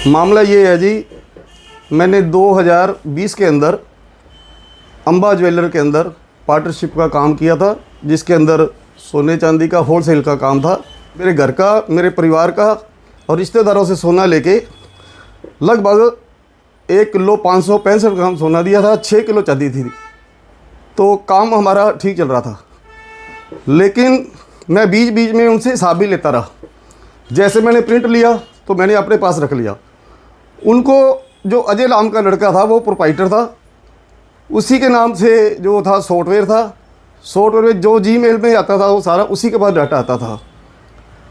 मामला ये है जी, मैंने 2020 के अंदर अंबा ज्वेलर के अंदर पार्टनरशिप का काम किया था, जिसके अंदर सोने चांदी का होलसेल का काम था। मेरे घर का, मेरे परिवार का और रिश्तेदारों से सोना लेके लगभग 1 किलो 565 ग्राम सोना दिया था, 6 किलो चांदी थी। तो काम हमारा ठीक चल रहा था, लेकिन मैं बीच बीच में उनसे हिसाब भी लेता रहा। जैसे मैंने प्रिंट लिया तो मैंने अपने पास रख लिया। उनको जो अजय नाम का लड़का था वो प्रोप्राइटर था, उसी के नाम से जो था सॉफ्टवेयर था। सॉफ्टवेयर में जो जीमेल में आता था वो सारा उसी के पास डाटा आता था,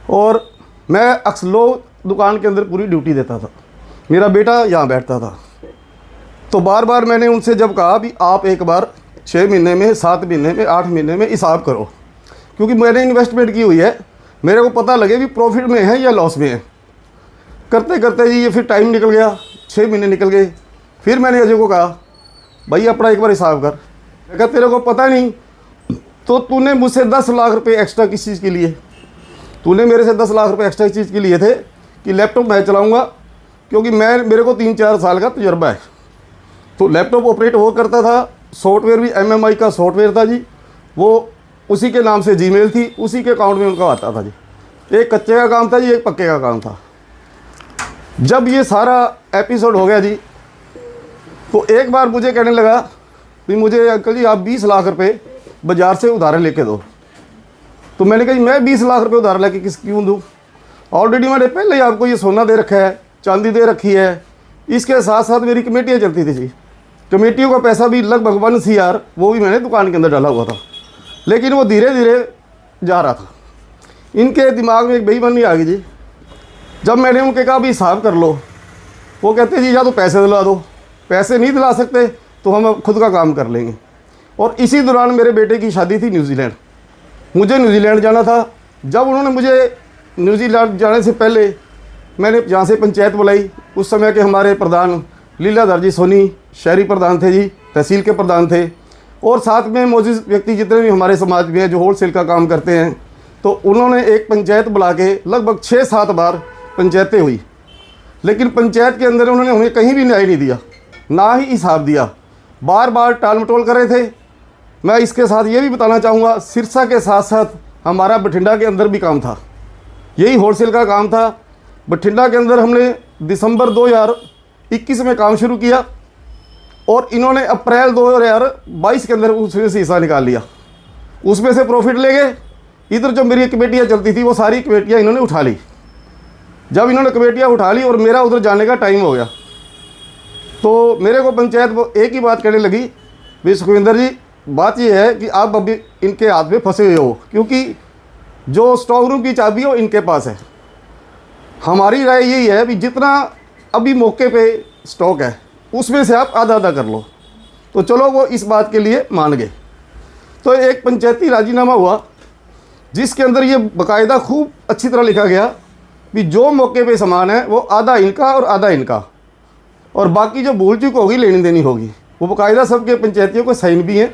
और मैं अक्सलो दुकान के अंदर पूरी ड्यूटी देता था। मेरा बेटा यहाँ बैठता था। तो बार बार मैंने उनसे जब कहा भी आप एक बार 6 महीने में, 7 महीने में, 8 महीने में हिसाब करो, क्योंकि मैंने इन्वेस्टमेंट की हुई है, मेरे को पता लगे भी प्रॉफिट में है या लॉस में है। करते करते जी ये फिर टाइम निकल गया, 6 महीने निकल गए। फिर मैंने अजय को कहा भाई अपना एक बार हिसाब कर। मैं कहा तेरे को पता नहीं तो तूने मुझसे 10 लाख रुपए एक्स्ट्रा किस चीज़ के लिए, तूने मेरे से 10 लाख रुपए एक्स्ट्रा इस चीज़ के लिए थे कि लैपटॉप मैं चलाऊँगा, क्योंकि मेरे को 3-4 साल का तजुर्बा है। तो लैपटॉप ऑपरेट वो करता था, सॉफ्टवेयर भी MMI का सॉफ्टवेयर था जी, वो उसी के नाम से जीमेल थी, उसी के अकाउंट में उनका आता था जी। एक कच्चे का काम था जी, एक पक्के का काम था। जब ये सारा एपिसोड हो गया जी, तो एक बार मुझे कहने लगा कि मुझे अंकल जी आप 20 लाख रुपए बाज़ार से उधार लेके दो। तो मैंने कहा मैं 20 लाख रुपए उधार लेके क्यों दूँ, ऑलरेडी मैंने पहले ही आपको ये सोना दे रखा है, चांदी दे रखी है। इसके साथ साथ मेरी कमेटियाँ चलती थी जी, कमेटियों का पैसा भी लगभग 1 CR वो भी मैंने दुकान के अंदर डाला हुआ था, लेकिन वो धीरे धीरे जा रहा था। इनके दिमाग में एक बेईमानी आ गई जी। जब मैंने उनके कहा भी हिसाब कर लो, वो कहते जी या तो पैसे दिला दो, पैसे नहीं दिला सकते तो हम खुद का काम कर लेंगे। और इसी दौरान मेरे बेटे की शादी थी न्यूजीलैंड, मुझे न्यूजीलैंड जाना था। जब उन्होंने मुझे न्यूजीलैंड जाने से पहले मैंने यहाँ से पंचायत बुलाई, उस समय के हमारे प्रधान लीलाधर जी सोनी शहरी प्रधान थे जी, तहसील के प्रधान थे, और साथ में मौजूद व्यक्ति जितने भी हमारे समाज में जो होलसेल का काम करते हैं। तो उन्होंने एक पंचायत बुला के लगभग 6-7 बार पंचायतें हुई, लेकिन पंचायत के अंदर उन्होंने हमें कहीं भी न्याय नहीं दिया, ना ही हिसाब दिया, बार बार टाल मटोल कर रहे थे। मैं इसके साथ ये भी बताना चाहूँगा, सिरसा के साथ साथ हमारा बठिंडा के अंदर भी काम था, यही होलसेल का काम था। बठिंडा के अंदर हमने दिसंबर 2021 में काम शुरू किया, और इन्होंने अप्रैल 2022 के अंदर उसमें से हिस्सा निकाल लिया, उसमें से प्रॉफिट ले गए। इधर जो मेरी कमेटियाँ चलती थी वो सारी कमेटियाँ इन्होंने उठा ली। जब इन्होंने कमेटियाँ उठा ली और मेरा उधर जाने का टाइम हो गया, तो मेरे को पंचायत वो एक ही बात कहने लगी, भी सुखविंदर जी बात ये है कि आप अभी इनके हाथ में फंसे हुए हो, क्योंकि जो स्टॉक रूम की चाबी हो इनके पास है। हमारी राय यही है भी जितना अभी मौके पे स्टॉक है उसमें से आप आधा आधा कर लो। तो चलो वो इस बात के लिए मान गए। तो एक पंचायती राजीनामा हुआ, जिसके अंदर ये बाकायदा खूब अच्छी तरह लिखा गया कि जो मौके पे सामान है वो आधा इनका और आधा इनका, और बाकी जो भूल चूक होगी लेनी देनी होगी। वो बाकायदा सबके पंचायतियों को साइन भी हैं।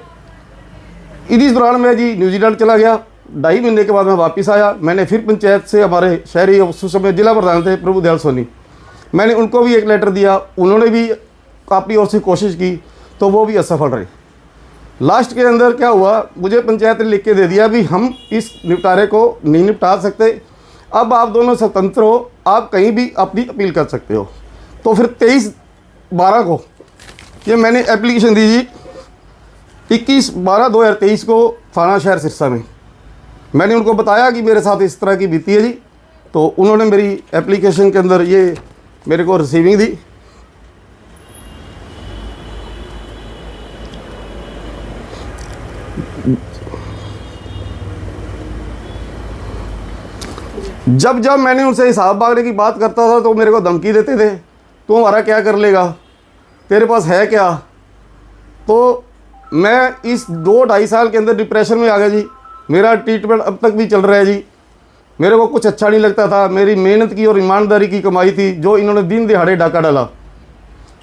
इसी दौरान मैं जी न्यूजीलैंड चला गया। 2.5 महीने के बाद मैं वापस आया। मैंने फिर पंचायत से हमारे शहरी उस समय जिला प्रधान थे प्रभुदयाल सोनी, मैंने उनको भी एक लेटर दिया, उन्होंने भी काफ़ी और से कोशिश की, तो वो भी असफल रहे। लास्ट के अंदर क्या हुआ, मुझे पंचायत ने लिख के दे दिया भी हम इस निपटारे को नहीं निपटा सकते, अब आप दोनों स्वतंत्र हो, आप कहीं भी अपनी अपील कर सकते हो। तो फिर 23/12 को ये मैंने एप्लीकेशन दी जी, 21/12/2023 को थाना शहर सिरसा में। मैंने उनको बताया कि मेरे साथ इस तरह की बीती है जी, तो उन्होंने मेरी एप्लीकेशन के अंदर ये मेरे को रिसीविंग दी। जब जब मैंने उनसे हिसाब मांगने की बात करता था तो मेरे को धमकी देते थे, तू हमारा क्या कर लेगा, तेरे पास है क्या। तो मैं इस 2-2.5 साल के अंदर डिप्रेशन में आ गया जी। मेरा ट्रीटमेंट अब तक भी चल रहा है जी। मेरे को कुछ अच्छा नहीं लगता था। मेरी मेहनत की और ईमानदारी की कमाई थी जो इन्होंने दिन दिहाड़े डाका डाला।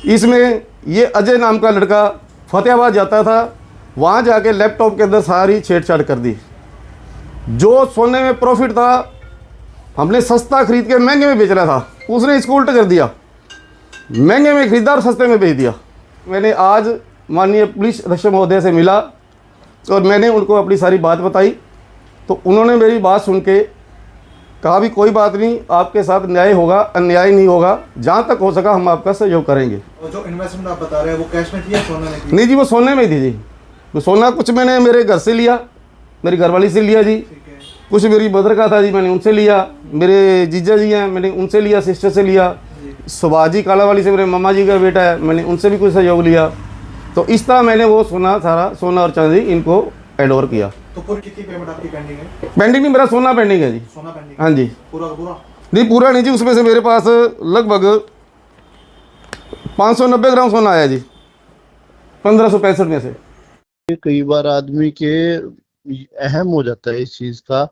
इसमें ये अजय नाम का लड़का फतेहाबाद जाता था, वहाँ जाके लैपटॉप के अंदर सारी छेड़छाड़ कर दी। जो सोने में प्रॉफिट था हमने सस्ता खरीद के महंगे में बेच रहा था, उसने इसको उल्टा कर दिया। महंगे में खरीदा और सस्ते में बेच दिया। मैंने आज माननीय पुलिस अधीक्षक महोदय से मिला और मैंने उनको अपनी सारी बात बताई, तो उन्होंने मेरी बात सुन के कहा भी कोई बात नहीं, आपके साथ न्याय होगा, अन्याय नहीं होगा, जहाँ तक हो सका हम आपका सहयोग करेंगे। और जो इन्वेस्टमेंट आप बता रहे हैं वो कैश में थी या सोने में थी? नहीं जी, वो सोने में थी जी। वो सोना कुछ मैंने मेरे घर से लिया, मेरी घरवाली से लिया जी, ठीक है। कुछ मेरी मदर का था जी, मैंने उनसे लिया, मेरे जीजा जी हैं मैंने उनसे लिया, सिस्टर से लिया, सुभाजी कालावाली से मेरे मामा जी का बेटा है, मैंने उनसे भी कुछ सहयोग लिया। तो इस तरह मैंने वो सोना, सारा सोना और चांदी इनको हैंड ओवर किया। तो पूरी कितनी पेमेंट आपकी पेंडिंग है? पेंडिंग नहीं, मेरा सोना पेंडिंग है जी। सोना पेंडिंग? हाँ जी। पूरा का पूरा? नहीं पूरा नहीं जी, उसमें से मेरे पास लगभग 590 ग्राम सोना आया जी 1565 में से। कई बार आदमी के अहम हो जाता है इस चीज का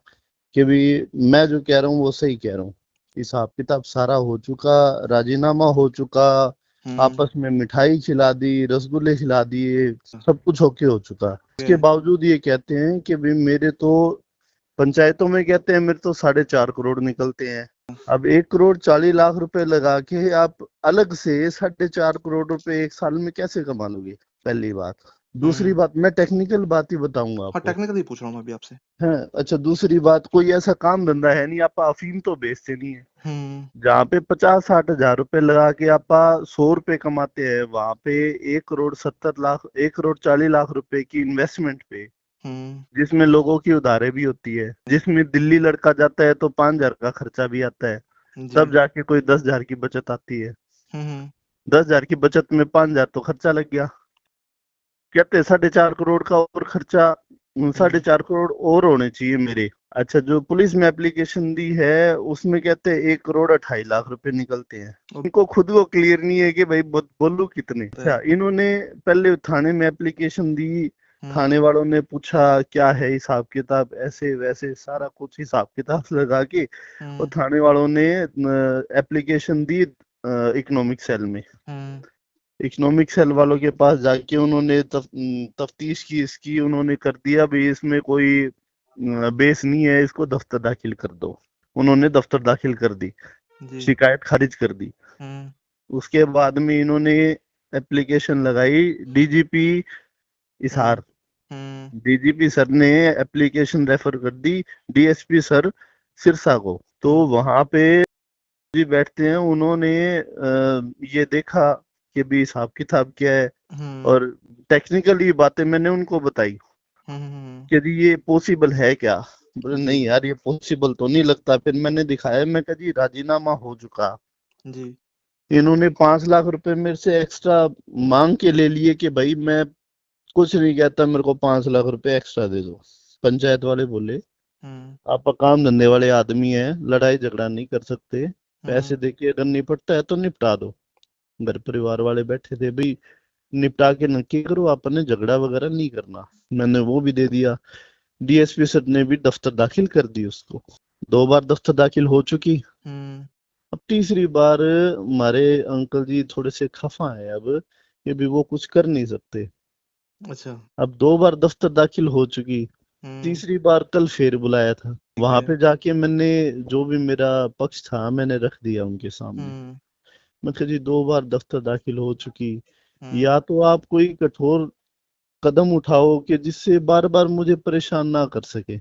कि भी मैं जो कह रहा हूँ वो सही कह रहा हूँ। हिसाब किताब सारा हो चुका, राजीनामा हो चुका, आपस में मिठाई खिला दी, रसगुल्ले खिला दिए, सब कुछ ओके हो चुका। इसके बावजूद ये कहते हैं कि भी मेरे तो पंचायतों में कहते हैं मेरे तो 4.5 करोड़ निकलते हैं। अब 1,40,00,000 रुपए लगा के आप अलग से 4.5 करोड़ रुपए एक साल में कैसे कमा लोगे? पहली बात। दूसरी बात, मैं टेक्निकल बात ही बताऊंगा हाँ, आपको। टेक्निकल ही पूछ रहा हूँ मैं अभी आपसे। हाँ, अच्छा दूसरी बात, कोई ऐसा काम धंधा है नहीं, आप अफीम तो बेचते नहीं है। जहाँ पे 50-60 हजार रुपए लगा के आप 100 रुपए कमाते हैं, वहां पे 1,70,00,000 1,40,00,000 रुपए की इन्वेस्टमेंट पे, जिसमें लोगों की उधारे भी होती है, जिसमें दिल्ली लड़का जाता है तो 5,000 का खर्चा भी आता है, तब जाके कोई 10,000 की बचत आती है। 10,000 की बचत में 5,000 तो खर्चा लग गया। कहते हैं 4.5 करोड़ का और खर्चा, 4.5 करोड़ और होने चाहिए मेरे। अच्छा, जो पुलिस में एप्लीकेशन दी है उसमें कहते हैं 1,28,00,000 रुपए निकलते हैं। उनको खुद को क्लियर नहीं है कि भाई बोलू कितने। अच्छा, इन्होंने पहले थाने में एप्लीकेशन दी, थाने वालों ने पूछा क्या है हिसाब किताब, ऐसे वैसे सारा कुछ हिसाब किताब लगा के और थाने वालों ने एप्लीकेशन दी इकोनॉमिक सेल में। इकोनॉमिक सेल वालों के पास जाके उन्होंने तफ्तीश की, इसकी उन्होंने कर दिया भी इसमें कोई बेस नहीं है, इसको दफ्तर दाखिल कर दो। उन्होंने दफ्तर दाखिल कर दी, शिकायत खारिज कर दी। उसके बाद में इन्होंने एप्लीकेशन लगाई डीजीपी हिसार। डीजीपी सर ने एप्लीकेशन रेफर कर दी डीएसपी सर सिरसा को। तो वहां पे जी बैठते हैं, उन्होंने ये देखा कि भी हिसाब किताब क्या है और टेक्निकली बातें मैंने उनको बताई कि जी ये पॉसिबल है क्या। बोले नहीं यार ये पॉसिबल तो नहीं लगता। फिर मैंने दिखाया, मैं कहा जी राजीनामा हो चुका जी। इन्होंने 5 लाख रुपए मेरे से एक्स्ट्रा मांग के ले लिए कि भाई मैं कुछ नहीं कहता, मेरे को 5 लाख रुपए एक्स्ट्रा दे दो। पंचायत वाले बोले आप काम धंधे वाले आदमी है, लड़ाई झगड़ा नहीं कर सकते, पैसे देके अगर निपटता है तो निपटा दो। घर परिवार वाले बैठे थे, भाई निपटा के नक्की करो, आपने झगड़ा वगैरह नहीं करना। मैंने वो भी दे दिया। डीएसपी सर ने भी दफ्तर दाखिल कर दी उसको। 2 बार दफ्तर दाखिल हो चुकी। अब तीसरी बार हमारे अंकल जी थोड़े से खफा है अब कि भी वो कुछ कर नहीं सकते। अच्छा, अब 2 बार दफ्तर दाखिल हो चुकी, तीसरी बार कल फिर बुलाया था। वहां पे जाके मैंने जो भी मेरा पक्ष था मैंने रख दिया उनके सामने। मैं कहा जी 2 बार दफ्तर दाखिल हो चुकी, या तो आप कोई कठोर कदम उठाओ कि जिससे बार बार मुझे परेशान ना कर सके।